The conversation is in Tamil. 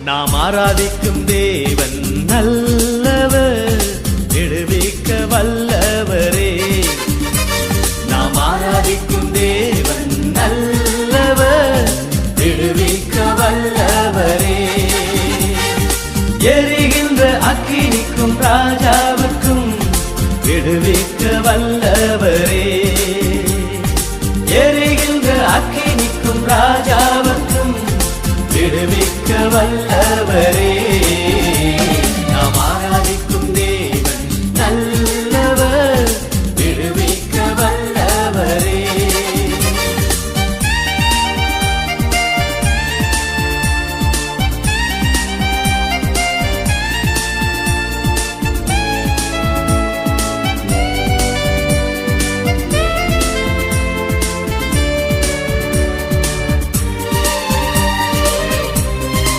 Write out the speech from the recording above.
நாம் ஆராதிக்கும் தேவன் நல்லவர், விடுவிக்க வல்லவரே. நாம் ஆராதிக்கும் தேவன் நல்லவர், விடுவிக்க வல்லவரே. எரிகின்ற அக்கினிக்கும் ராஜாவுக்கும் விடுவிக்க வல்லவரே. எரிகின்ற அக்கினிக்கும் ராஜாவுக்கும் விடுவிக்க வல்லவரே.